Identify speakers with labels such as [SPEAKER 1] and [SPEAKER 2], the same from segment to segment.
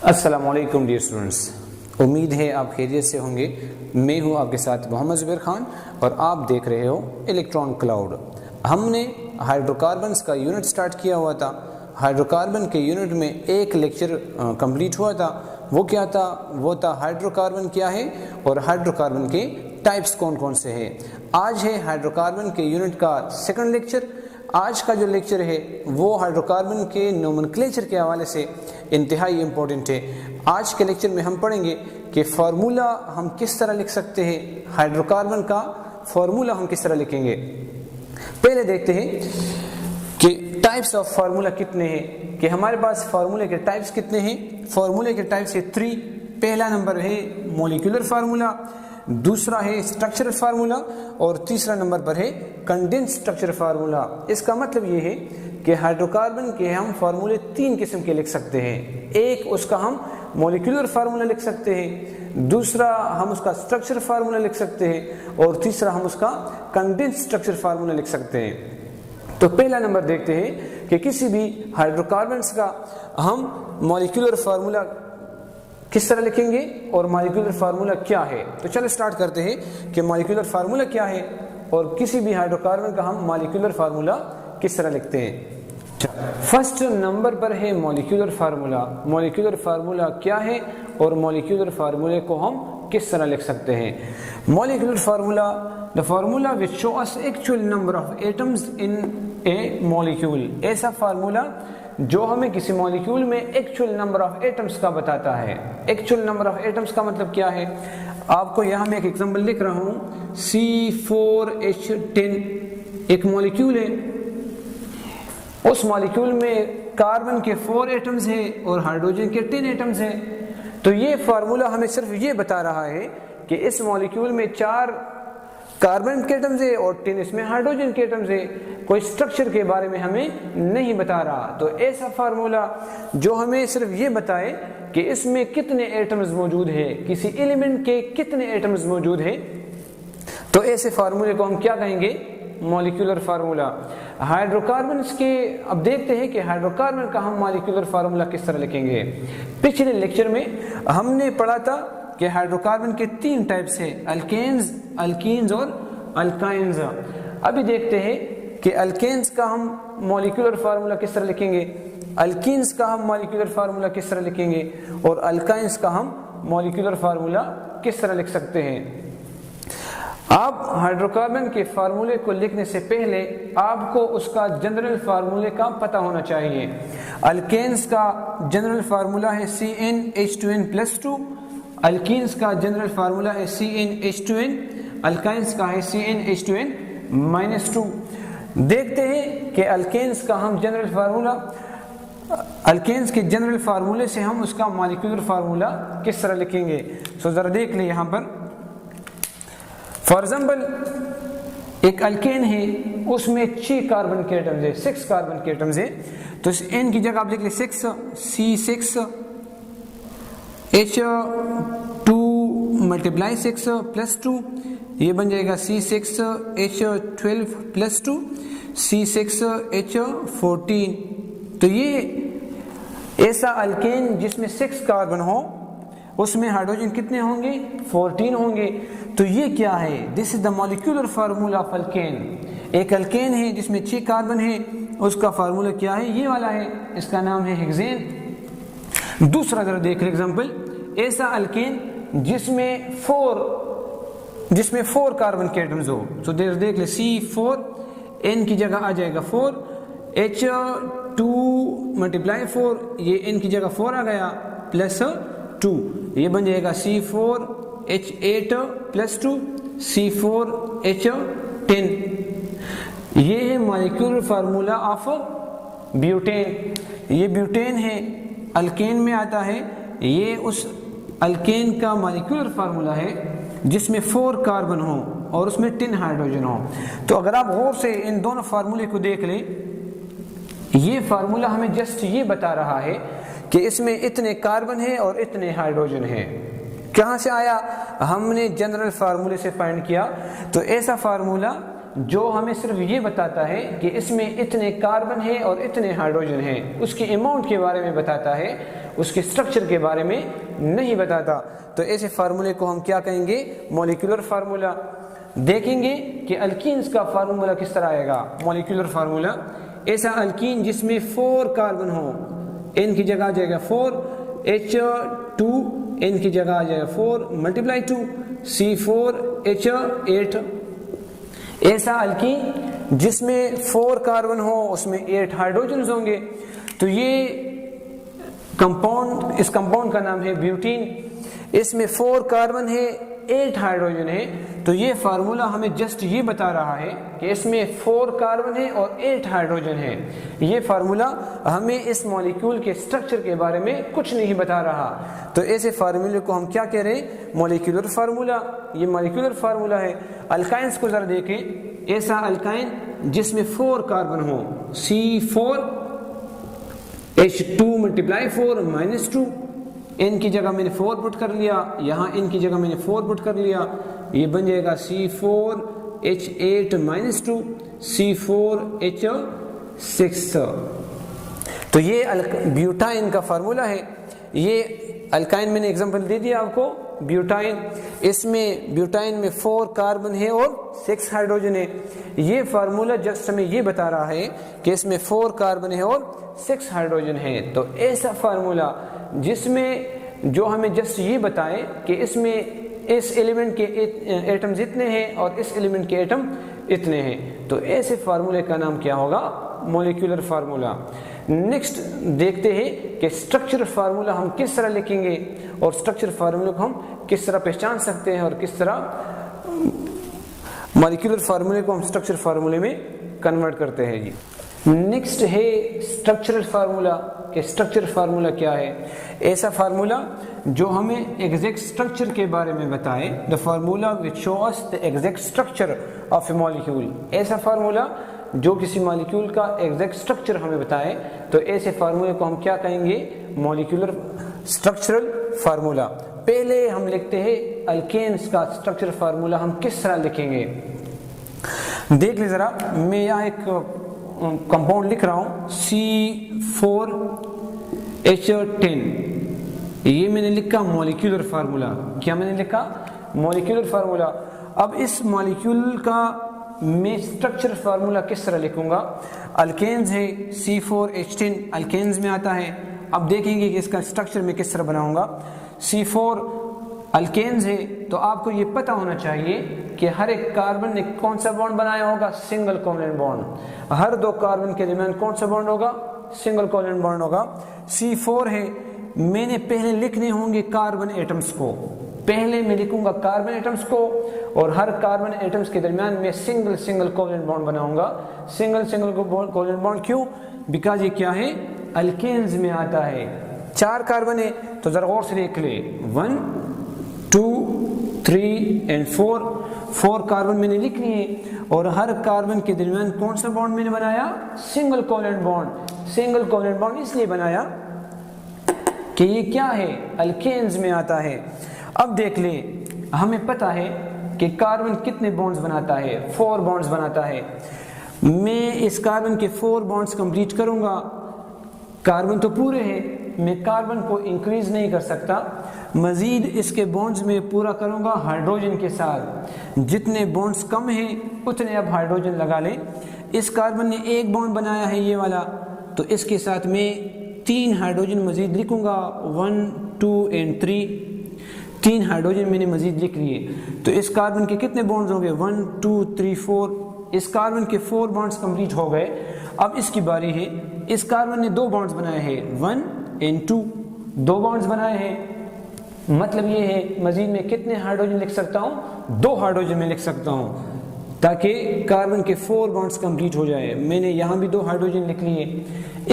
[SPEAKER 1] अस्सलाम वालेकुम dear students, उम्मीद है आप खैरियत से होंगे। मैं हूं आपके साथ मोहम्मद ज़ुबैर खान और आप देख रहे हो इलेक्ट्रॉन क्लाउड। हमने हाइड्रोकार्बन्स का यूनिट स्टार्ट किया हुआ था। हाइड्रोकार्बन के यूनिट में एक लेक्चर कंप्लीट हुआ था। वो क्या था? वो था हाइड्रोकार्बन क्या है और हाइड्रोकार्बन के टाइप्स कौन कौन से हैं। आज है हाइड्रोकार्बन के यूनिट का सेकंड लेक्चर। आज का जो लेक्चर है वो हाइड्रोकार्बन के नोमेनक्लेचर के हवाले से इंतहाई इम्पोर्टेंट है। आज के लेक्चर में हम पढ़ेंगे कि फार्मूला हम किस तरह लिख सकते हैं, हाइड्रोकार्बन का फार्मूला हम किस तरह लिखेंगे। पहले देखते हैं कि टाइप्स ऑफ फार्मूला कितने हैं, कि हमारे पास फार्मूले के टाइप्स कितने हैं। फार्मूले के टाइप्स है 3। पहला नंबर है मॉलिक्यूलर फार्मूला, दूसरा है स्ट्रक्चरल फार्मूला और तीसरा नंबर पर है कंडेंस्ड स्ट्रक्चर फार्मूला। इसका मतलब ये है कि हाइड्रोकार्बन के हम फार्मूले 3 किस्म के लिख सकते हैं। एक उसका हम मॉलिक्यूलर फार्मूला लिख सकते हैं, दूसरा हम उसका स्ट्रक्चर फार्मूला लिख सकते हैं और तीसरा हम उसका कंडेंस्ड स्ट्रक्चर फार्मूला लिख सकते हैं। तो पहला नंबर देखते हैं कि किसी भी हाइड्रोकार्बन्स का हम मॉलिक्यूलर फार्मूला किस तरह लिखेंगे और मॉलिक्यूलर फार्मूला क्या है। तो चलो स्टार्ट करते हैं कि मॉलिक्यूलर फार्मूला क्या है और किसी भी हाइड्रोकार्बन का हम मॉलिक्यूलर फार्मूला किस तरह लिखते हैं। फर्स्ट नंबर पर है मॉलिक्यूलर फार्मूला। मॉलिक्यूलर फार्मूला क्या है और मॉलिक्यूलर फार्मूले को हम किस तरह लिख सकते हैं। Molecular formula, the formula which show us actual number of atoms in A molecule. ऐसा फार्मूला जो हमें किसी मॉलिक्यूल में एक्चुअल नंबर ऑफ एटम्स का बताता है। एक्चुअल नंबर ऑफ एटम्स का मतलब क्या है, आपको यहाँ मैं एक एग्जांपल लिख रहा हूँ। C4H10 एक मॉलिक्यूल है, उस मॉलिक्यूल में कार्बन के 4 एटम्स हैं और हाइड्रोजन के 10 एटम्स हैं। तो ये फार्मूला हमें सिर्फ ये बता रहा है कि इस मॉलिक्यूल में 4 कार्बन के एटम्स है और 10 इसमें हाइड्रोजन के एटम्स है। कोई स्ट्रक्चर के बारे में हमें नहीं बता रहा। तो ऐसा फार्मूला जो हमें सिर्फ ये बताए कि इसमें कितने एटम्स मौजूद है, किसी एलिमेंट के कितने एटम्स मौजूद है, तो ऐसे फार्मूले को हम क्या कहेंगे, मॉलिक्यूलर फार्मूला। हाइड्रोकार्बन्स के अब देखते हैं कि हाइड्रोकार्बन का हम मॉलिक्यूलर फार्मूला किस तरह लिखेंगे। पिछले लेक्चर में हमने पढ़ा था कि हाइड्रोकार्बन के 3 टाइप्स हैं, अल्केन्स, अल्कीन्स और अल्काइन्स। अभी देखते हैं कि अल्केन्स का हम मॉलिक्यूलर फार्मूला किस तरह लिखेंगे, अल्कीन्स का हम मॉलिक्यूलर फार्मूला किस तरह लिखेंगे और अल्काइन्स का हम मॉलिक्यूलर फार्मूला किस तरह लिख सकते हैं। आप हाइड्रोकार्बन के फार्मूले को लिखने से पहले आपको उसका जनरल फार्मूले का पता होना चाहिए। अल्केन्स का जनरल फार्मूला है CnH2n+2, अल्कीन्स का जनरल फार्मूला है CnH2n, अल्काइन्स का है CnH2n-2। देखते हैं कि अल्केन्स का हम जनरल फार्मूला, अल्केन्स के जनरल फार्मूले से हम उसका मॉलिक्यूलर फार्मूला किस तरह लिखेंगे। सो जरा देख लें यहाँ पर। फॉर एग्जाम्पल एक अल्केन है, उसमें 6 कार्बन के एटम्स है, 6 कार्बन के एटम्स है। तो इस N की जगह आप लिख लें 6, C6H2 × 6 + 2, ये बन जाएगा C6H12+2, C6H14। तो ये ऐसा अल्केन जिसमें 6 कार्बन हो, उसमें हाइड्रोजन कितने होंगे, 14 होंगे। तो ये क्या है, this is the molecular formula of alkane. एक अल्केन है जिसमें 6 कार्बन है, उसका फार्मूला क्या है, ये वाला है, इसका नाम है हेक्सेन। दूसरा जरा देख लें एग्जांपल, ऐसा अल्केन जिसमें 4 कार्बन के एटम्स हो। तो देख ले C4, N की जगह आ जाएगा 4, H2 × 4, ये N की जगह 4 आ गया, +2, ये बन जाएगा C4H8+2, C4H10। ये है मॉलिक्यूलर फार्मूला ऑफ ब्यूटेन। ये ब्यूटेन है, अल्केन में आता है। ये उस अल्केन का मॉलिक्यूलर फार्मूला है जिसमें 4 कार्बन हो और उसमें 10 हाइड्रोजन हो। तो अगर आप गौर से इन दोनों फार्मूले को देख लें, ये फार्मूला हमें जस्ट ये बता रहा है कि इसमें इतने कार्बन है और इतने हाइड्रोजन है। कहाँ से आया, हमने जनरल फार्मूले से फाइंड किया। तो ऐसा फार्मूला जो हमें सिर्फ ये बताता है कि इसमें इतने कार्बन है और इतने हाइड्रोजन है, उसकी अमाउंट के बारे में बताता है, उसके स्ट्रक्चर के बारे में नहीं बताता। तो ऐसे फार्मूले को हम क्या कहेंगे? Molecular formula. देखेंगे कि अल्कीन्स का फार्मूला किस तरह आएगा। मॉलिक्यूलर फार्मूला, ऐसा अल्कीन जिसमें 4 कार्बन हो, N की जगह आ जाएगा 4, H2, N की जगह आ जाएगा 4 मल्टीप्लाई 2 C4H8। ऐसा अल्कीन जिसमें 4 कार्बन हो, उसमें 8 हाइड्रोजन होंगे। तो ये कंपाउंड, इस कंपाउंड का नाम है ब्यूटीन। इसमें 4 कार्बन है, 8 हाइड्रोजन है। तो ये फार्मूला हमें जस्ट ये बता रहा है कि इसमें 4 कार्बन है और 8 हाइड्रोजन है। ये फार्मूला हमें इस मॉलिक्यूल के स्ट्रक्चर के बारे में कुछ नहीं बता रहा। तो ऐसे फार्मूले को हम क्या कह रहे हैं? Molecular formula. ये मॉलिक्यूलर फार्मूला है। अल्काइंस को जरा देखें। ऐसा अल्काइन जिसमें 4 कार्बन हो, C4H2 मल्टीप्लाई 4 माइनस 2, N की जगह मैंने 4 पुट कर लिया, यहाँ N की जगह मैंने 4 पुट कर लिया, ये बन जाएगा C4H8 माइनस 2 C4H6। तो ये ब्यूटाइन का फार्मूला है। ये अल्काइन मैंने एग्जांपल दे दिया आपको, ब्यूटाइन। इसमें ब्यूटाइन में 4 कार्बन है और 6 हाइड्रोजन है। ये फार्मूला जस्ट हमें ये बता रहा है कि इसमें 4 कार्बन है और 6 हाइड्रोजन है। तो ऐसा फार्मूला जिसमें जो हमें जस्ट ये बताए कि इसमें इस एलिमेंट के एटम्स इतने हैं और इस एलिमेंट के एटम इतने हैं, तो ऐसे फार्मूले का नाम क्या होगा? Molecular formula. नेक्स्ट देखते हैं कि स्ट्रक्चर फार्मूला हम किस तरह लिखेंगे और स्ट्रक्चर फार्मूले को हम किस तरह पहचान सकते हैं और किस तरह मॉलिक्यूलर फार्मूले को हम स्ट्रक्चर फार्मूले में कन्वर्ट करते हैं जी। नेक्स्ट है स्ट्रक्चरल फार्मूला। कि स्ट्रक्चर फार्मूला क्या है? ऐसा फार्मूला जो हमें एग्जैक्ट स्ट्रक्चर के बारे में बताए। The formula which shows the exact structure of A molecule. ऐसा फार्मूला जो किसी मॉलिक्यूल का एग्जैक्ट स्ट्रक्चर हमें बताए, तो ऐसे फार्मूले को हम क्या कहेंगे? Molecular structural formula. पहले हम लिखते हैं अल्केन्स का स्ट्रक्चर फार्मूला हम किस तरह लिखेंगे। देख लीजिए जरा, मैं यहाँ एक कंपाउंड लिख रहा हूँ C4H10। ये मैंने लिखा मॉलिक्यूलर फार्मूला। क्या मैंने लिखा? Molecular formula. अब इस मॉलिक्यूल का मैं स्ट्रक्चर फार्मूला किस तरह लिखूंगा? अल्केन्स है C4H10 अल्केन्स में आता है। अब देखेंगे कि इसका स्ट्रक्चर मैं किस तरह बनाऊंगा। C4 अल्केन्स है, तो आपको ये पता होना चाहिए कि हर एक कार्बन ने कौन सा बॉन्ड बनाया होगा? Single covalent bond. हर 2 कार्बन के दरमियान कौन सा बॉन्ड होगा? सिंगल कोवलेंट बॉन्ड होगा। C4 है, मैंने पहले लिखने होंगे कार्बन एटम्स को। पहले मैं लिखूंगा कार्बन एटम्स को और हर कार्बन एटम्स के दरमियान मैं सिंगल कोवलेंट बॉन्ड बनाऊंगा। सिंगल कोवलेंट बॉन्ड क्यों? बिकॉज ये क्या है? अल्केन्स में आता है। 4 कार्बन है, तो जरा गौर से देख ले, 1 2 3 एंड 4 कार्बन मैंने लिख लिए और हर कार्बन के दरमियान कौन सा बॉन्ड मैंने बनाया? Single covalent bond. Single covalent bond इसलिए बनाया कि ये क्या है? अल्केन्स में आता है। अब देख ले, हमें पता है कि कार्बन कितने बॉन्ड्स बनाता है? 4 बॉन्ड्स बनाता है। मैं इस कार्बन के 4 बॉन्ड्स कंप्लीट करूंगा। कार्बन तो पूरे हैं, मैं कार्बन को इंक्रीज नहीं कर सकता, मजीद इसके बॉन्ड्स में पूरा करूंगा हाइड्रोजन के साथ। जितने बॉन्ड्स कम हैं उतने अब हाइड्रोजन लगा लें। इस कार्बन ने 1 बॉन्ड बनाया है ये वाला, तो इसके साथ मैं 3 हाइड्रोजन मजीद लिखूंगा, 1 2 एंड 3। 3 हाइड्रोजन मैंने मजीद लिख लिए। तो इस कार्बन के कितने बॉन्ड्स हो गए? 1 2 3 4। इस कार्बन के 4 बॉन्ड्स कंप्लीट हो गए। अब इसकी बारी है। इस कार्बन ने 2 बॉन्ड्स बनाए हैं, 1 एंड 2। 2 बॉन्ड्स बनाए हैं, मतलब ये है मजीद में कितने हाइड्रोजन लिख सकता हूँ? 2 हाइड्रोजन में लिख सकता हूँ, ताकि कार्बन के 4 बॉन्ड्स कंप्लीट हो जाए। मैंने यहाँ भी 2 हाइड्रोजन लिख लिए।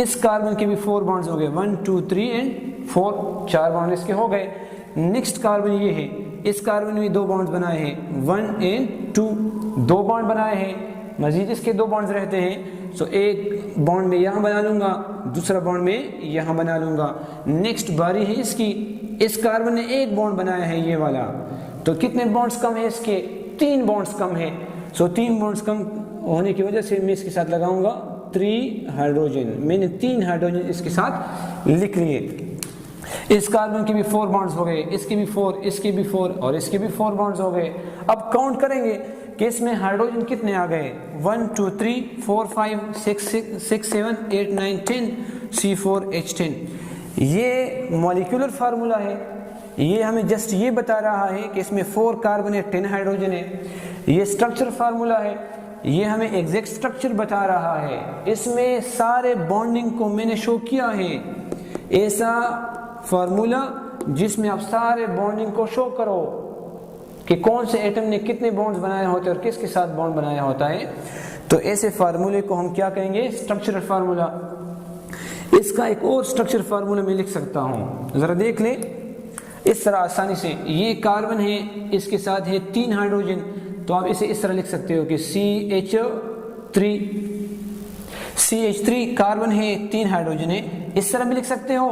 [SPEAKER 1] इस कार्बन के भी 4 बॉन्ड्स हो गए, 1 2 3 एंड 4। 4 बॉन्ड इसके हो गए। नेक्स्ट कार्बन ये है, इस कार्बन में 2 बॉन्ड्स बनाए हैं, 1 एंड 2। 2 बॉन्ड बनाए हैं, मजीद इसके 2 बॉन्ड्स रहते हैं। सो एक बॉन्ड में यहाँ बना लूंगा, दूसरा बॉन्ड में यहाँ बना लूंगा। नेक्स्ट बारी है इसकी। इस कार्बन ने 1 बॉन्ड बनाया है ये वाला, तो कितने बॉन्ड्स कम है इसके? 3 बॉन्ड्स कम है। सो 3 बॉन्ड्स कम होने की वजह से मैं इसके साथ लगाऊंगा 3 हाइड्रोजन। मैंने 3 हाइड्रोजन इसके साथ लिख लिए। इस कार्बन के भी 4 बॉन्ड्स हो गए, इसके भी 4, इसके भी 4 और इसके भी 4 बॉन्ड्स हो गए। अब काउंट करेंगे कि इसमें हाइड्रोजन कितने आ गए, 1 2 3 4 5 6 7 8 9 10 C4H10। ये मॉलिक्यूलर फार्मूला है, ये हमें जस्ट ये बता रहा है कि इसमें 4 कार्बन है, 10 हाइड्रोजन है। ये स्ट्रक्चर फार्मूला है, ये हमें एग्जैक्ट स्ट्रक्चर बता रहा है। इसमें सारे बॉन्डिंग को मैंने शो किया है, ऐसा फार्मूला जिसमें आप सारे बॉन्डिंग को शो करो कि कौन से एटम ने कितने बॉन्ड्स बनाए होते हैं और किसके साथ बॉन्ड बनाया होता है। तो ऐसे फार्मूले को हम क्या कहेंगे, स्ट्रक्चरल फार्मूला। इसका एक और स्ट्रक्चर फार्मूला मैं लिख सकता हूं, जरा देख ले इस तरह आसानी से। ये कार्बन है, इसके साथ है 3 हाइड्रोजन, तो आप इसे इस तरह लिख सकते हो कि CH3 कार्बन है, 3 हाइड्रोजन है, इस तरह भी लिख सकते हो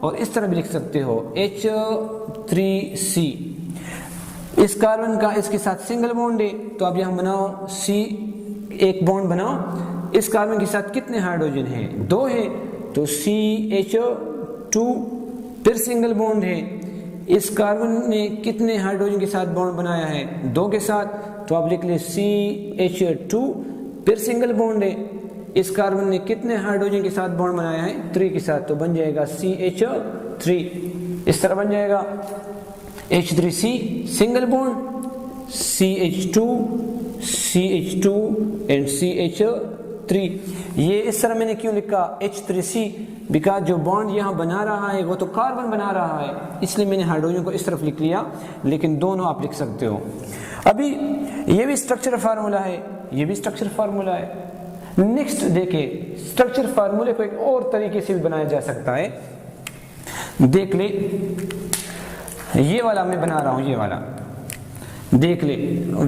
[SPEAKER 1] और इस तरह भी लिख सकते हो H3C। इस कार्बन का इसके साथ सिंगल बॉन्ड है, तो आप यहां बनाओ C, एक बॉन्ड बनाओ। इस कार्बन के साथ कितने हाइड्रोजन हैं, 2 है, तो CH2 फिर सिंगल बॉन्ड है। इस कार्बन ने कितने हाइड्रोजन के साथ बॉन्ड बनाया है, 2 के साथ, तो आप लिख ले CH2 फिर सिंगल बॉन्ड है। इस कार्बन ने कितने हाइड्रोजन के साथ बॉन्ड बनाया है, 3 के साथ, तो बन जाएगा CH3। इस तरह बन जाएगा H3C single bond, CH2 and CH3। ये इस तरह मैंने क्यों लिखा H3C, बिकॉज जो बॉन्ड यहाँ बना रहा है वो तो कार्बन बना रहा है, इसलिए मैंने हाइड्रोजन को इस तरफ लिख लिया, लेकिन दोनों आप लिख सकते हो। अभी ये भी स्ट्रक्चर फार्मूला है, ये भी स्ट्रक्चर फार्मूला है। नेक्स्ट देखिए, स्ट्रक्चर फार्मूले को एक और तरीके से भी बनाया जा सकता है। देख ले, ये वाला मैं बना रहा हूं, ये वाला देख ले,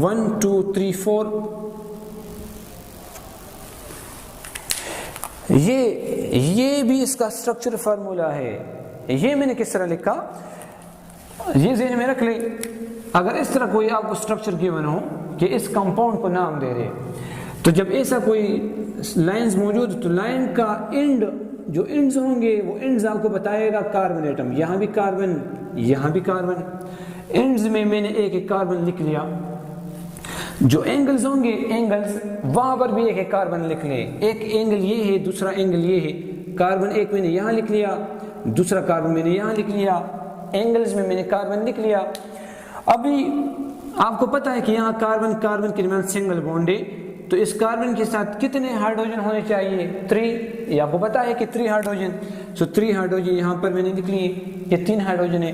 [SPEAKER 1] 1 2 3 4। ये भी इसका स्ट्रक्चर फार्मूला है। ये मैंने किस तरह लिखा, ये ज़हन में रख ले। अगर इस तरह कोई आपको स्ट्रक्चर गिवन हो कि इस कंपाउंड को नाम दे रहे, तो जब ऐसा कोई लाइंस मौजूद, तो लाइन का एंड, जो एंड्स होंगे वो एंड्स आपको बताएगा कार्बन एटम। यहाँ भी कार्बन, यहाँ भी कार्बन, एंड्स में मैंने एक एक कार्बन लिख लिया। जो एंगल्स होंगे, एंगल्स वहां पर भी एक एक कार्बन लिख ले। एक एंगल ये है, दूसरा एंगल ये है। कार्बन एक मैंने यहाँ लिख लिया, दूसरा कार्बन मैंने यहाँ लिख लिया, एंगल्स में मैंने कार्बन लिख लिया। अभी आपको पता है कि यहाँ कार्बन कार्बन के दरमियान सिंगल बॉन्ड है, तो इस कार्बन के साथ कितने हाइड्रोजन होने चाहिए, 3। ये आपको पता है कि 3 हाइड्रोजन, सो 3 हाइड्रोजन यहाँ पर मैंने लिख लिए, ये 3 हाइड्रोजन है।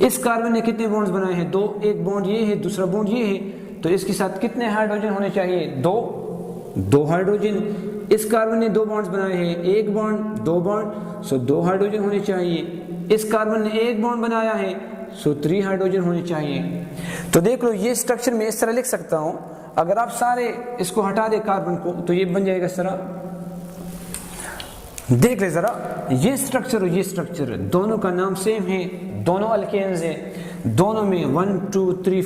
[SPEAKER 1] इस कार्बन ने कितने बॉन्ड्स बनाए हैं, 2, एक बॉन्ड ये है, दूसरा बॉन्ड ये है, तो इसके साथ कितने हाइड्रोजन होने चाहिए, 2 हाइड्रोजन। इस कार्बन ने 2 बॉन्ड्स बनाए हैं, एक बॉन्ड, 2 बॉन्ड, सो 2 हाइड्रोजन होने चाहिए। इस कार्बन ने एक बॉन्ड बनाया है, सो 3 हाइड्रोजन होने चाहिए। तो देख लो, ये स्ट्रक्चर मैं इस तरह लिख सकता हूं। अगर आप सारे इसको हटा दे कार्बन को, तो ये बन जाएगा इस तरह। देख ले जरा, ये स्ट्रक्चर और ये स्ट्रक्चर दोनों का नाम सेम है, दोनों अल्केन्स है। दोनों में 1 2 3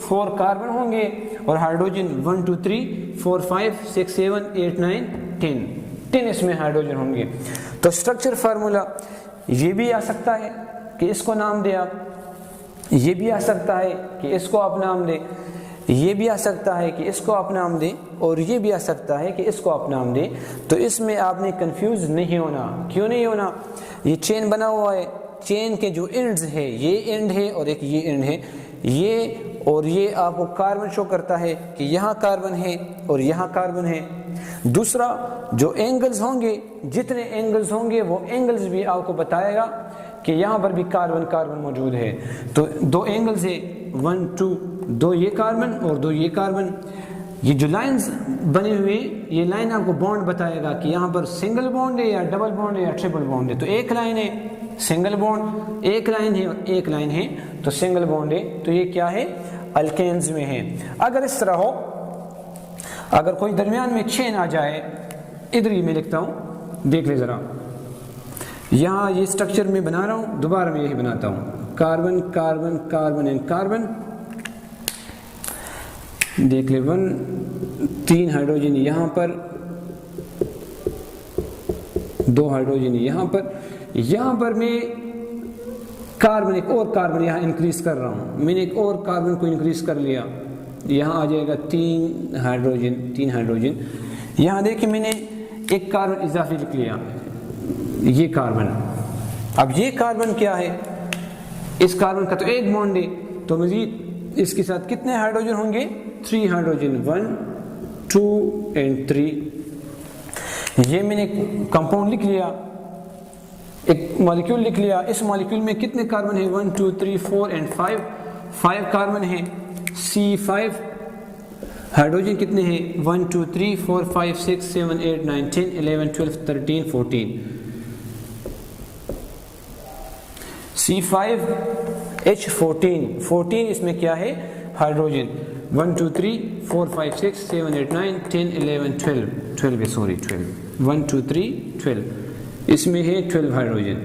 [SPEAKER 1] 4 कार्बन होंगे और हाइड्रोजन 1 2 3 4 5 6 7 8 9 10 इसमें हाइड्रोजन होंगे। तो स्ट्रक्चर फार्मूला ये भी आ सकता है कि इसको नाम दे आप, ये भी आ सकता है कि इसको आप नाम दे, ये भी आ सकता है कि इसको आप नाम दें, और ये भी आ सकता है कि इसको आप नाम दें। तो इसमें आपने कंफ्यूज नहीं होना। क्यों नहीं होना, ये चेन बना हुआ है, चेन के जो एंड्स है, ये एंड है और एक ये एंड है, ये और ये आपको कार्बन शो करता है कि यहाँ कार्बन है और यहाँ कार्बन है। दूसरा, जो एंगल्स होंगे, जितने एंगल्स होंगे वो एंगल्स भी आपको बताएगा कि यहाँ पर भी कार्बन कार्बन मौजूद है। तो 2 एंगल्स है, 1 2, 2 ये कार्बन और 2 ये कार्बन। ये जो लाइंस बने हुए, ये लाइन आपको बॉन्ड बताएगा कि यहाँ पर सिंगल बॉन्ड है या डबल बॉन्ड है या ट्रिपल बॉन्ड है। तो एक लाइन है सिंगल बॉन्ड, एक लाइन है और एक लाइन है तो सिंगल बॉन्ड है। तो ये क्या है, अल्केन्स में है। अगर इस तरह हो, अगर कोई दरमियान में चेन आ जाए, इधर ही मैं लिखता हूँ, देख ले जरा, यहाँ ये स्ट्रक्चर मैं बना रहा हूँ, दोबारा मैं यही बनाता हूँ, carbon carbon carbon and carbon. देख ले, 3 हाइड्रोजन यहाँ पर, 2 हाइड्रोजन यहाँ पर मैं कार्बन, एक और कार्बन यहाँ इंक्रीज कर रहा हूँ, मैंने एक और कार्बन को इंक्रीज कर लिया, यहाँ आ जाएगा 3 हाइड्रोजन। यहाँ देखिए मैंने एक कार्बन इजाफी लिख लिया, ये कार्बन। अब ये कार्बन क्या है, इस कार्बन का तो एक बॉन्ड है, तो मजीद इसके साथ कितने हाइड्रोजन होंगे, 3 हाइड्रोजन, 1 2 एंड 3। ये मैंने कंपाउंड लिख लिया, एक मॉलिक्यूल लिख लिया। इस मॉलिक्यूल में कितने कार्बन है, 1 2 3 4 एंड 5 कार्बन है। C5 हाइड्रोजन कितने हैं, 1 2 3 4 5 6 7 8 9 10 11 12 13 14। C5H14 इसमें क्या है, हाइड्रोजन। 1 2 3 4 5 6 7 8 9 10 11 12 सॉरी 12 1 2 3 12, इसमें है 12 हाइड्रोजन।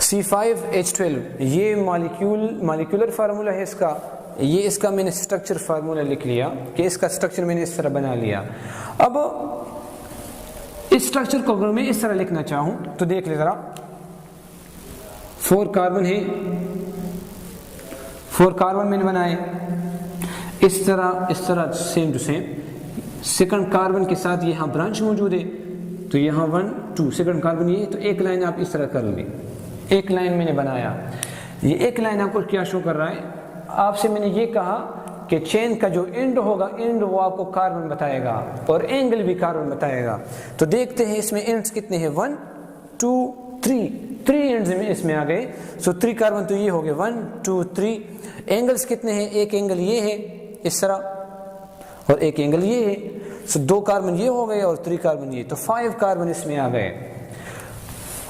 [SPEAKER 1] C5H12 ये मॉलिक्यूलर फार्मूला है इसका, ये इसका मैंने स्ट्रक्चर फार्मूला लिख लिया कि इसका स्ट्रक्चर मैंने इस तरह बना लिया। अब इस स्ट्रक्चर को अगर मैं इस तरह लिखना चाहूं तो देख ले जरा, 4 कार्बन है, 4 कार्बन मैंने बनाए इस तरह same to same. Second carbon के साथ यहाँ ब्रांच मौजूद है, तो यहाँ 1 2 सेकंड कार्बन ये, तो एक लाइन आप इस तरह कर लें, एक लाइन मैंने बनाया। ये एक लाइन आपको क्या शो कर रहा है, आपसे मैंने ये कहा कि चेन का जो एंड होगा, एंड वो आपको कार्बन बताएगा और एंगल भी कार्बन बताएगा। तो देखते हैं इसमें एंड्स कितने हैं, 1 2 3 एंड्स में इसमें आ गए। सो 3 कार्बन तो ये हो गए, 1 2 3। एंगल्स कितने हैं, एक एंगल ये है इस तरह और एक एंगल ये है। सो 2 कार्बन ये हो गए और 3 कार्बन ये, तो 5 कार्बन इसमें आ गए।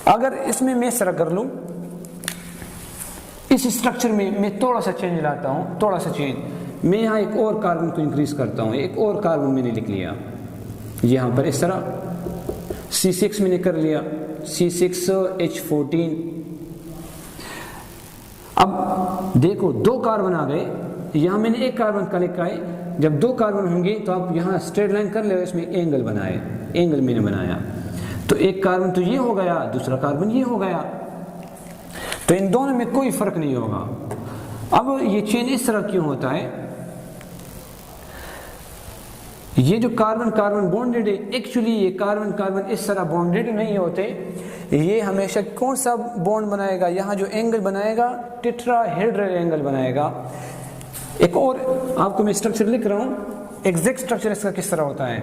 [SPEAKER 1] अगर इसमें मैं इस तरह कर लूं, इस स्ट्रक्चर में मैं थोड़ा सा चेंज लाता हूं, थोड़ा सा चेंज, मैं यहाँ एक और कार्बन को इंक्रीज करता हूँ, एक और कार्बन मैंने लिख लिया यहाँ पर इस तरह। C6 मैंने कर लिया, C6H14। अब देखो 2 कार्बन आ गए, यहाँ मैंने एक कार्बन का लिखा है। जब 2 कार्बन होंगे तो आप यहाँ स्ट्रेट लाइन कर ले, इसमें एंगल बनाए, एंगल मैंने बनाया, तो एक कार्बन तो ये हो गया, दूसरा कार्बन ये हो गया, तो इन दोनों में कोई फर्क नहीं होगा। अब ये चेन इस तरह क्यों होता है, ये जो कार्बन कार्बन बॉन्डेड है, एक्चुअली ये कार्बन कार्बन इस तरह बॉन्डेड नहीं होते, ये हमेशा कौन सा बॉन्ड बनाएगा, यहाँ जो एंगल बनाएगा टेट्राहेड्रल एंगल बनाएगा। एक और आपको मैं स्ट्रक्चर लिख रहा हूं, एग्जैक्ट स्ट्रक्चर इसका किस तरह होता है।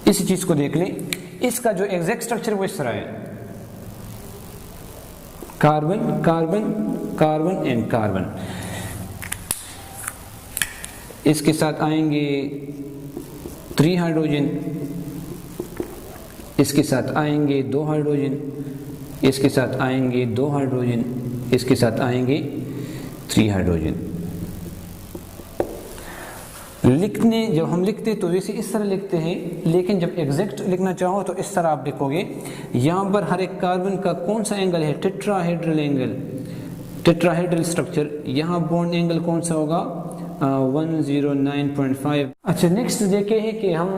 [SPEAKER 1] इसी चीज को देख लें, इसका जो एग्जैक्ट स्ट्रक्चर वो इस तरह है, carbon carbon carbon and carbon. इसके साथ आएंगे 3 हाइड्रोजन, इसके साथ आएंगे 2 हाइड्रोजन, इसके साथ आएंगे 2 हाइड्रोजन, इसके साथ आएंगे 3 हाइड्रोजन। लिखने जब हम लिखते तो वैसे इस तरह लिखते हैं, लेकिन जब एग्जैक्ट लिखना चाहो तो इस तरह आप लिखोगे। यहाँ पर हर एक कार्बन का कौन सा एंगल है, टेट्राहेड्रल एंगल, टेट्राहेड्रल स्ट्रक्चर। यहाँ बॉन्ड एंगल कौन सा होगा, 109.5। अच्छा, नेक्स्ट देखे हैं कि हम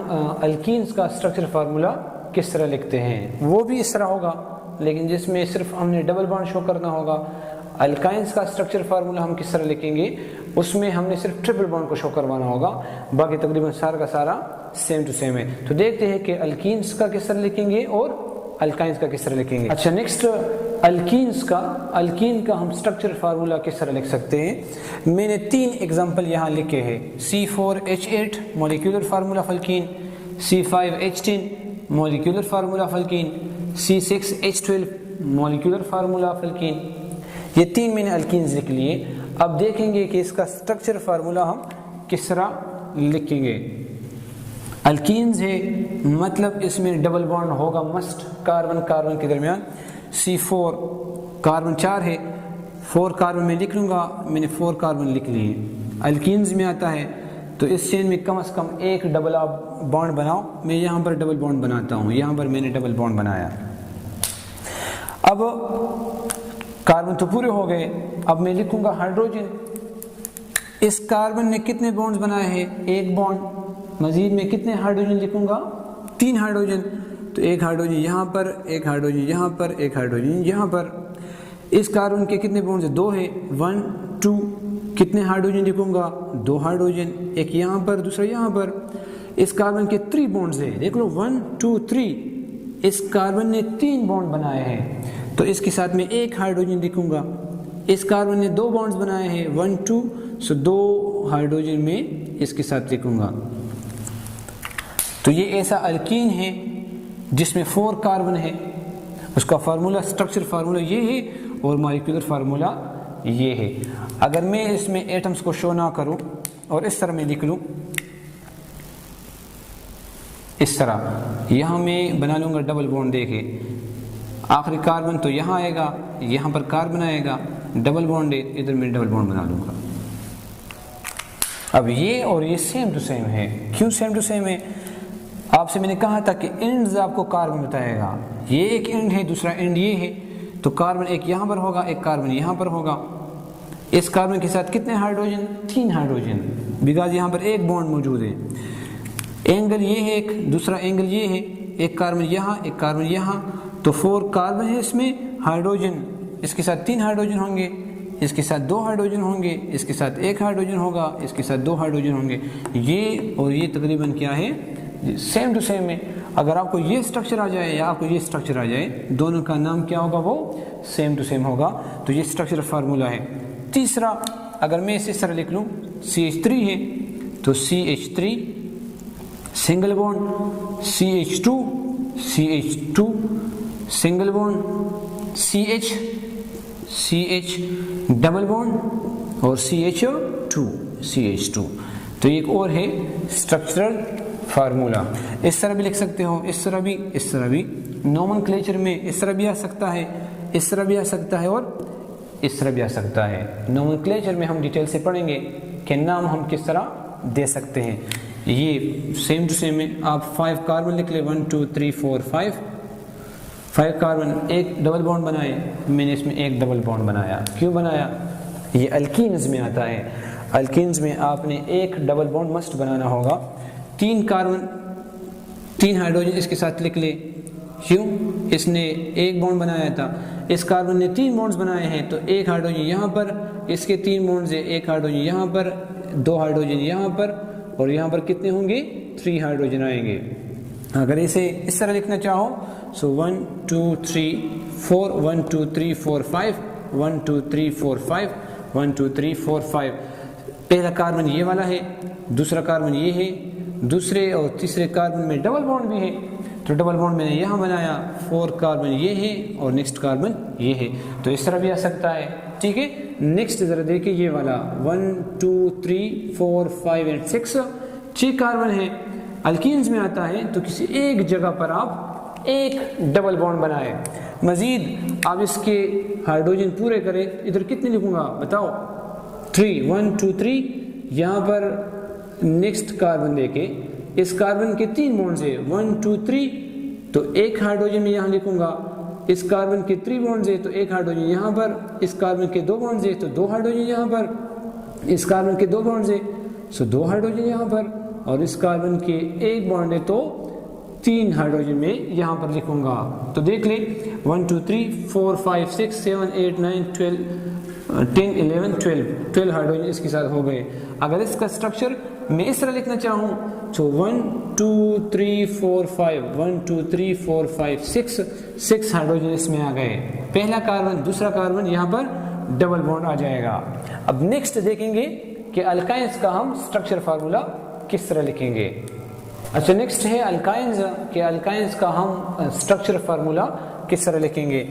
[SPEAKER 1] अल्कीन्स का स्ट्रक्चर फार्मूला किस तरह लिखते हैं। वो भी इस तरह होगा, लेकिन जिसमें सिर्फ हमने डबल बॉन्ड शो करना होगा। अल्काइंस का स्ट्रक्चर फार्मूला हम किस तरह लिखेंगे, उसमें हमने सिर्फ ट्रिपल बॉन्ड को शो करवाना होगा, बाकी तकरीबन सारा का सारा सेम टू सेम है। तो देखते हैं कि अल्कीन्स का किस तरह लिखेंगे और अल्काइंस का किस तरह लिखेंगे। अच्छा, नेक्स्ट अल्कीन का हम स्ट्रक्चर फार्मूला किस तरह लिख सकते हैं। मैंने 3 एग्जांपल यहाँ लिखे हैं। C4H8 molecular formula of alkyne, C5H10 molecular formula of alkyne, C6H12 molecular formula of alkyne. ये 3 मैंने अल्कीन्स लिख लिए। अब देखेंगे कि इसका स्ट्रक्चर फार्मूला हम किस तरह लिखेंगे। अल्कीन्स है मतलब इसमें डबल बॉन्ड होगा मस्ट, कार्बन कार्बन के दरमियान। C4 कार्बन 4 है, 4 कार्बन में लिख लूँगा, मैंने 4 कार्बन लिख लिए। अल्कीन्स में आता है तो इस चेन में कम से कम एक डबल आप बॉन्ड बनाओ। मैं यहाँ पर डबल बॉन्ड बनाता हूँ, यहाँ पर मैंने डबल बॉन्ड बनाया। अब कार्बन तो पूरे हो गए, अब मैं लिखूँगा हाइड्रोजन। इस कार्बन ने कितने बॉन्ड्स बनाए हैं, एक बॉन्ड। मज़ीद में कितने हाइड्रोजन लिखूँगा, 3 हाइड्रोजन। तो एक हाइड्रोजन यहाँ पर, एक हाइड्रोजन यहाँ पर, एक हाइड्रोजन यहाँ पर। इस कार्बन के कितने बॉन्ड्स है, 2 है, 1 2। कितने हाइड्रोजन लिखूँगा, 2 हाइड्रोजन, एक यहाँ पर दूसरा यहाँ पर। इस कार्बन के 3 बॉन्ड्स है, देख लो 1 2 3। इस कार्बन ने 3 बॉन्ड बनाए हैं, तो इसके साथ में एक हाइड्रोजन लिखूँगा। इस कार्बन ने 2 बॉन्ड्स बनाए हैं, 1 2, सो 2 हाइड्रोजन में इसके साथ लिखूँगा। तो ये ऐसा अल्कीन है जिसमें 4 कार्बन है। उसका फार्मूला, स्ट्रक्चर फार्मूला ये है और मॉलिक्यूलर फार्मूला ये है। अगर मैं इसमें एटम्स को शो ना करूं और इस तरह मैं लिख लूं, इस तरह यहाँ मैं बना लूँगा डबल बॉन्ड। देखिए आखिरी कार्बन तो यहाँ आएगा, यहाँ पर कार्बन आएगा, डबल बॉन्ड है, इधर मैं डबल बॉन्ड बना लूँगा। अब ये और ये सेम टू सेम है। क्यों सेम टू सेम है? आपसे मैंने कहा था कि एंड्स आपको कार्बन बताएगा। ये एक एंड है, दूसरा एंड ये है, तो कार्बन एक यहाँ पर होगा, एक कार्बन यहाँ पर होगा। इस कार्बन के साथ कितने हाइड्रोजन, 3 हाइड्रोजन, बिकॉज यहाँ पर एक बॉन्ड मौजूद है। एंगल ये है एक, दूसरा एंगल ये है, एक कार्बन यहाँ, एक कार्बन यहाँ, तो 4 कार्बन है इसमें, हाइड्रोजन इसके साथ 3 हाइड्रोजन होंगे, इसके साथ 2 हाइड्रोजन होंगे, इसके साथ 1 हाइड्रोजन होगा, इसके साथ 2 हाइड्रोजन होंगे। ये और ये तकरीबन क्या है, सेम टू सेम है। अगर आपको ये स्ट्रक्चर आ जाए या आपको ये स्ट्रक्चर आ जाए, दोनों का नाम क्या होगा, वो सेम टू सेम होगा। तो ये स्ट्रक्चर फार्मूला है। तीसरा, अगर मैं इस तरह लिख लूँ, CH3 है तो CH3 single bond, CH2 CH2 single bond, CH double bond और CH2। तो एक और है स्ट्रक्चरल फार्मूला। इस तरह भी लिख सकते हो, इस तरह भी। नोमेनक्लेचर में इस तरह भी आ सकता है, इस तरह भी आ सकता है और इस तरह भी आ सकता है। नोमेनक्लेचर में हम डिटेल से पढ़ेंगे कि नाम हम किस तरह दे सकते हैं। ये सेम टू सेम है। आप 5 कार्बन लिख ले, 1 2 3 4 5 कार्बन, एक डबल बॉन्ड बनाए। मैंने इसमें एक डबल बॉन्ड बनाया। क्यों बनाया? ये अल्कीन्स में आता है। अल्कीन्स में आपने एक डबल बॉन्ड मस्ट बनाना होगा। 3 कार्बन, 3 हाइड्रोजन इसके साथ लिख ले। क्यों? इसने एक बॉन्ड बनाया था, इस कार्बन ने 3 बॉन्ड्स बनाए हैं, तो एक हाइड्रोजन यहाँ पर, इसके 3 बॉन्ड्स है, एक हाइड्रोजन यहाँ पर, 2 हाइड्रोजन यहाँ पर, और यहाँ पर कितने होंगे, 3 हाइड्रोजन आएंगे। अगर इसे इस तरह लिखना चाहो, सो 1 2 3 4, 1 2 3 4 5, 1 2 3 4 5, 1 2 3 4 5। पहला कार्बन ये वाला है, दूसरा कार्बन ये है, दूसरे और तीसरे कार्बन में डबल बॉन्ड भी है, तो डबल बॉन्ड मैंने यहाँ बनाया। 4 कार्बन ये है और नेक्स्ट कार्बन ये है, तो इस तरह भी आ सकता है। ठीक है, नेक्स्ट जरा देखिए ये वाला 1 2 3 4 5 एंड 6 कार्बन है, अल्कीन्स में आता है। तो किसी एक जगह पर आप एक डबल बॉन्ड बनाए। मजीद आप इसके हाइड्रोजन पूरे करें। इधर कितने लिखूंगा बताओ, 3 1 2 3। यहाँ पर नेक्स्ट कार्बन देके इस कार्बन के 3 बॉन्ड्स है, 1 2 3, तो एक हाइड्रोजन में यहाँ लिखूंगा। इस कार्बन के 3 बॉन्ड्स है, तो एक हाइड्रोजन यहाँ पर। इस कार्बन के 2 बॉन्ड्स है, तो 2 हाइड्रोजन यहाँ पर। इस कार्बन के 2 बॉन्ड्स है, सो 2 हाइड्रोजन यहाँ पर। और इस कार्बन के 1 बॉन्ड है, तो 3 हाइड्रोजन में यहाँ पर लिखूंगा। तो देख ले, 1 2 3 4 5 6 7 8 9 12 10 11 12 हाइड्रोजन इसके साथ हो गए। अगर इसका स्ट्रक्चर मैं इस तरह लिखना चाहूँ, तो 1 2 3 4 5, 1 2 3 4 5 6 हाइड्रोजन इसमें आ गए। पहला कार्बन, दूसरा कार्बन, यहाँ पर डबल बॉन्ड आ जाएगा। अब नेक्स्ट देखेंगे कि अल्काइंस का हम स्ट्रक्चर फार्मूला किस तरह लिखेंगे। अच्छा, नेक्स्ट है अल्काइंस के, अल्काइंस का हम स्ट्रक्चर फार्मूला किस तरह लिखेंगे।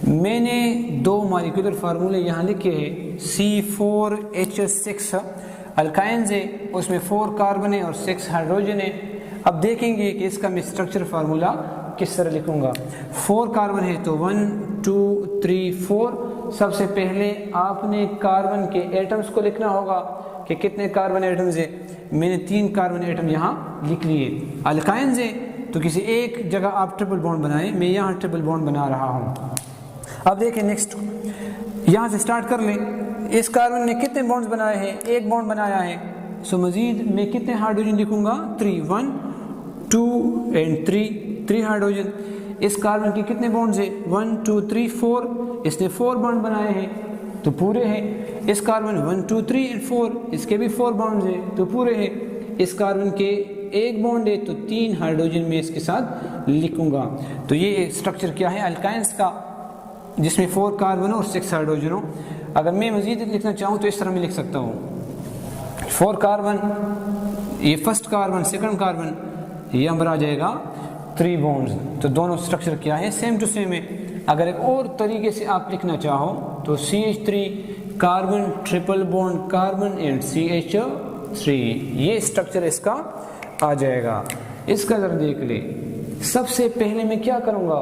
[SPEAKER 1] मैंने 2 मॉलिक्यूलर फार्मूले यहाँ लिखे हैं। C4H6 अल्काइंस है, उसमें 4 कार्बन है और 6 हाइड्रोजन है। अब देखेंगे कि इसका मैं स्ट्रक्चर फार्मूला किस तरह लिखूंगा। 4 कार्बन है, तो 1 2 3 4। सबसे पहले आपने कार्बन के एटम्स को लिखना होगा कि कितने कार्बन एटम्स है। मैंने 3 कार्बन एटम यहाँ लिख लिए। अल्काइंस है, तो किसी एक जगह आप ट्रिपल बॉन्ड बनाएं। मैं यहाँ ट्रिपल बॉन्ड बना रहा हूँ। अब देखें नेक्स्ट, यहाँ से स्टार्ट कर लें। इस कार्बन ने कितने बॉन्ड्स बनाए हैं, एक बॉन्ड बनाया है। सो मज़ीद मैं कितने हाइड्रोजन लिखूंगा 3, 1 2 एंड 3 हाइड्रोजन। इस कार्बन के कितने बॉन्ड्स है 1 2 3 4, इसने 4 बॉन्ड बनाए हैं तो पूरे हैं। इस कार्बन 1 2 3 एंड 4, इसके भी 4 बॉन्ड्स है तो पूरे हैं। इस कार्बन के एक बॉन्ड है तो 3 हाइड्रोजन में इसके साथ लिखूंगा। तो ये स्ट्रक्चर क्या है अल्काइंस का, जिसमें 4 कार्बन और 6 हाइड्रोजन हो। अगर मैं मज़ीद लिखना चाहूँ तो इस तरह मैं लिख सकता हूँ 4 कार्बन, ये फर्स्ट कार्बन सेकंड कार्बन, ये नंबर आ जाएगा 3 बॉन्ड्स। तो दोनों स्ट्रक्चर क्या है सेम टू सेम है। अगर एक और तरीके से आप लिखना चाहो तो CH3 carbon triple bond carbon and CH3, ये स्ट्रक्चर इसका आ जाएगा। इसका जरा देख ले, सबसे पहले मैं क्या करूँगा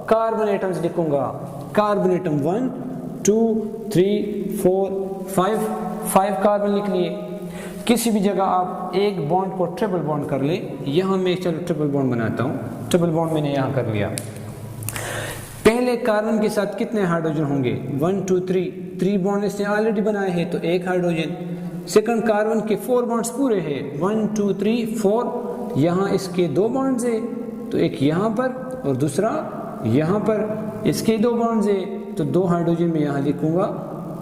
[SPEAKER 1] कार्बन एटम्स लिखूंगा। कार्बन एटम 1 2 3 4 5 कार्बन लिख लिए। किसी भी जगह आप एक बॉन्ड को ट्रिपल बॉन्ड कर ले, यहाँ मैं चलो ट्रिपल बॉन्ड बनाता हूँ, ट्रिपल बॉन्ड मैंने यहाँ कर लिया। पहले कार्बन के साथ कितने हाइड्रोजन होंगे 1 2 3 बॉन्ड इसने ऑलरेडी बनाए हैं तो 1 हाइड्रोजन। सेकंड कार्बन के 4 बॉन्ड्स पूरे हैं 1 2 3 4, यहाँ इसके 2 बॉन्ड्स है तो एक यहाँ पर और दूसरा यहाँ पर, इसके 2 बॉन्ड्स है तो 2 हाइड्रोजन में यहाँ लिखूंगा,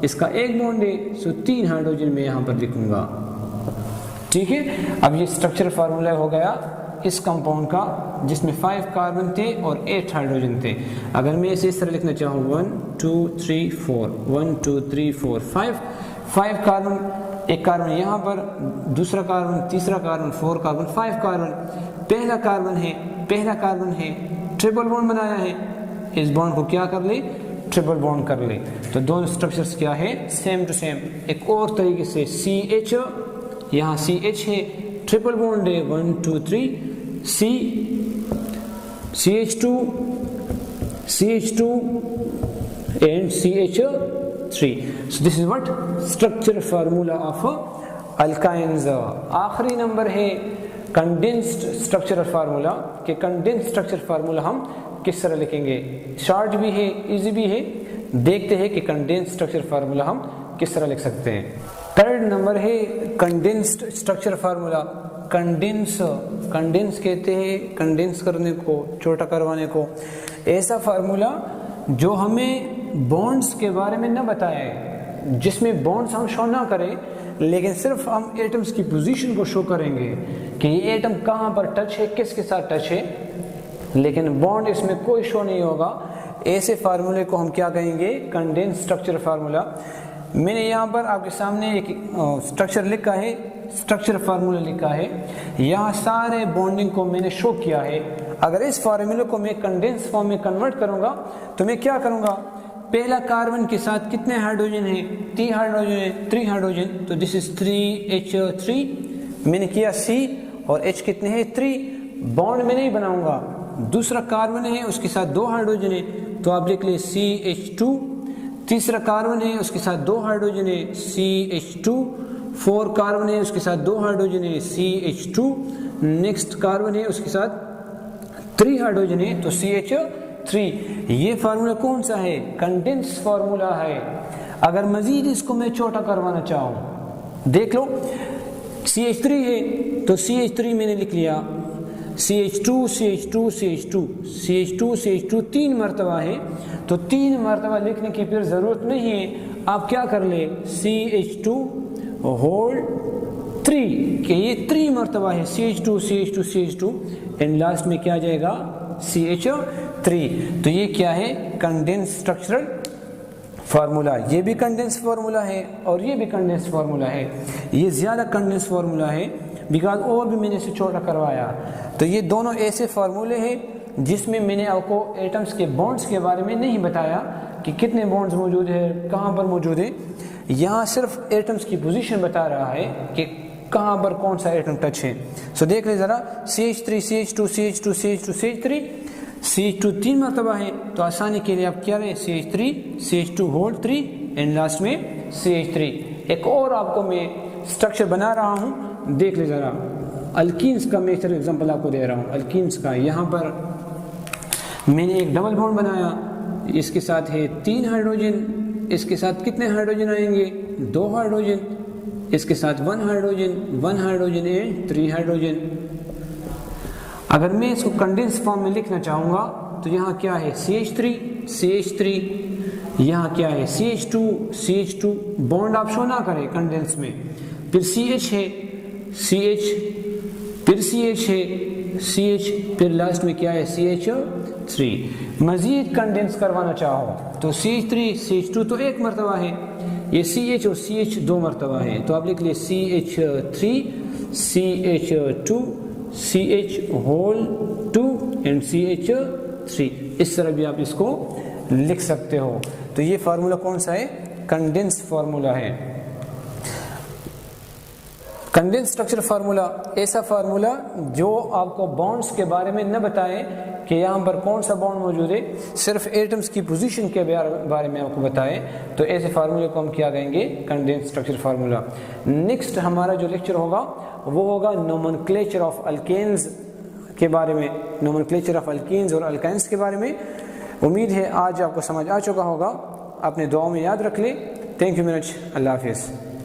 [SPEAKER 1] इसका 1 बॉन्ड है सो 3 हाइड्रोजन में यहाँ पर लिखूंगा। ठीक है, अब ये स्ट्रक्चर फार्मूला हो गया इस कंपाउंड का जिसमें 5 कार्बन थे और 8 हाइड्रोजन थे। अगर मैं इसे इस तरह लिखना चाहूँ 1 2 3 4 1 2 3 4 5 कार्बन, एक कार्बन यहाँ पर, दूसरा कार्बन, तीसरा कार्बन, 4 कार्बन, 5 कार्बन। पहला कार्बन है ट्रिपल बॉन्ड बनाया है, इस बॉन्ड को क्या कर ले ट्रिपल बॉन्ड कर ले। तो दोनों स्ट्रक्चर्स क्या है सेम टू सेम। एक और तरीके से CH, यहाँ CH है ट्रिपल बॉन्ड है 1 2 3 CH2 and CH3। so this is what structure formula of alkynes। आखिरी नंबर है कंडेंस्ड स्ट्रक्चरल फार्मूला कि कंडेंस्ड स्ट्रक्चर फार्मूला हम किस तरह लिखेंगे। शॉर्ट भी है इजी भी है, देखते हैं कि कंडेंस्ड स्ट्रक्चर फार्मूला हम किस तरह लिख सकते हैं। थर्ड नंबर है कंडेंस्ड स्ट्रक्चर फार्मूला। कंडेंस कहते हैं कंडेंस करने को, छोटा करवाने को। ऐसा फार्मूला जो हमें बॉन्ड्स के बारे में न बताए, जिसमें बॉन्ड्स हम शो ना करें लेकिन सिर्फ हम एटम्स की पोजीशन को शो करेंगे कि ये एटम कहाँ पर टच है, किसके साथ टच है, लेकिन बॉन्ड इसमें कोई शो नहीं होगा। ऐसे फार्मूले को हम क्या कहेंगे कंडेंस्ड स्ट्रक्चर फार्मूला। मैंने यहाँ पर आपके सामने एक स्ट्रक्चर लिखा है, स्ट्रक्चर फार्मूला लिखा है, यहाँ सारे बॉन्डिंग को मैंने शो किया है। अगर इस फार्मूले को मैं कंडेंस फॉर्म में कन्वर्ट करूँगा तो मैं क्या करूँगा, पहला कार्बन के साथ कितने हाइड्रोजन है 3 हाइड्रोजन, तो दिस इज 3H3। मैंने किया C और H कितने हैं 3, बॉन्ड में नहीं बनाऊंगा। दूसरा कार्बन है उसके साथ 2 हाइड्रोजन है तो आप लिख ले CH2। तीसरा कार्बन है उसके साथ 2 हाइड्रोजन है CH2। 4 कार्बन है उसके साथ 2 हाइड्रोजन है CH2। नेक्स्ट कार्बन है उसके साथ 3 हाइड्रोजन है तो CH3। ये फार्मूला कौन सा है कंडेंस फार्मूला है। अगर मजीद इसको मैं छोटा करवाना चाहूँ देख लो, CH3 है तो CH3 मैंने लिख लिया, CH2 3 मरतबा है तो 3 मरतबा लिखने की फिर ज़रूरत नहीं है। आप क्या कर ले CH2 होल 3 कि ये 3 मरतबा है CH2 एंड लास्ट में क्या जाएगा CH3। तो ये क्या है कंडेंस स्ट्रक्चरल फार्मूला। ये भी कंडेंस फार्मूला है और ये भी कंडेंस फार्मूला है। ये ज़्यादा कंडेंस फार्मूला है बिकॉज और भी मैंने इसे छोटा करवाया। तो ये दोनों ऐसे फार्मूले हैं जिसमें मैंने आपको एटम्स के बॉन्ड्स के बारे में नहीं बताया कि कितने बॉन्ड्स मौजूद है, कहाँ पर मौजूद है। यहाँ सिर्फ एटम्स की पोजीशन बता रहा है कि कहाँ पर कौन सा एटम टच है। सो देख ले ज़रा CH2 3 मरतबा है तो आसानी के लिए आप क्या रहे CH2 होल 3 एंड लास्ट में CH3। एक और आपको मैं स्ट्रक्चर बना रहा हूँ, देख ले ज़रा। अल्कीन्स का मैं सिर्फ एग्जांपल आपको दे रहा हूँ। अल्कीन्स का यहाँ पर मैंने एक डबल बॉन्ड बनाया, इसके साथ है 3 हाइड्रोजन, इसके साथ कितने हाइड्रोजन आएंगे 2 हाइड्रोजन। इसके साथ 1 हाइड्रोजन एंड 3 हाइड्रोजन। अगर मैं इसको कंडेंस फॉर्म में लिखना चाहूँगा तो यहाँ क्या है CH3, यहाँ क्या है CH2, बॉन्ड आप शो ना करें कंडेंस में, फिर CH है, फिर CH है, फिर लास्ट में क्या है CH3। मजीद कंडेंस करवाना चाहो तो CH3, CH2 तो एक मरतबा है, ये CH और CH 2 मरतबा है, तो आप लिख लिए CH3, CH2, CH whole 2 and CH3। इस तरह भी आप इसको लिख सकते हो। तो ये फार्मूला कौन सा है? कंडेंस फार्मूला है। कंडेंस स्ट्रक्चर फार्मूला ऐसा फार्मूला जो आपको बॉन्ड्स के बारे में न बताए कि यहाँ पर कौन सा बॉन्ड मौजूद है, सिर्फ एटम्स की पोजीशन के बारे में आपको बताए, तो ऐसे फार्मूले को हम क्या कहेंगे? Condense structure formula. नेक्स्ट हमारा जो लेक्चर होगा वो होगा नोमेनक्लेचर ऑफ अल्केन्स के बारे में, नोमेनक्लेचर ऑफ अल्केन्स और अल्काइंस के बारे में। उम्मीद है आज आपको समझ आ चुका होगा। अपने दुआओं में याद रख ले। Thank you very much. अल्लाह हाफिज़।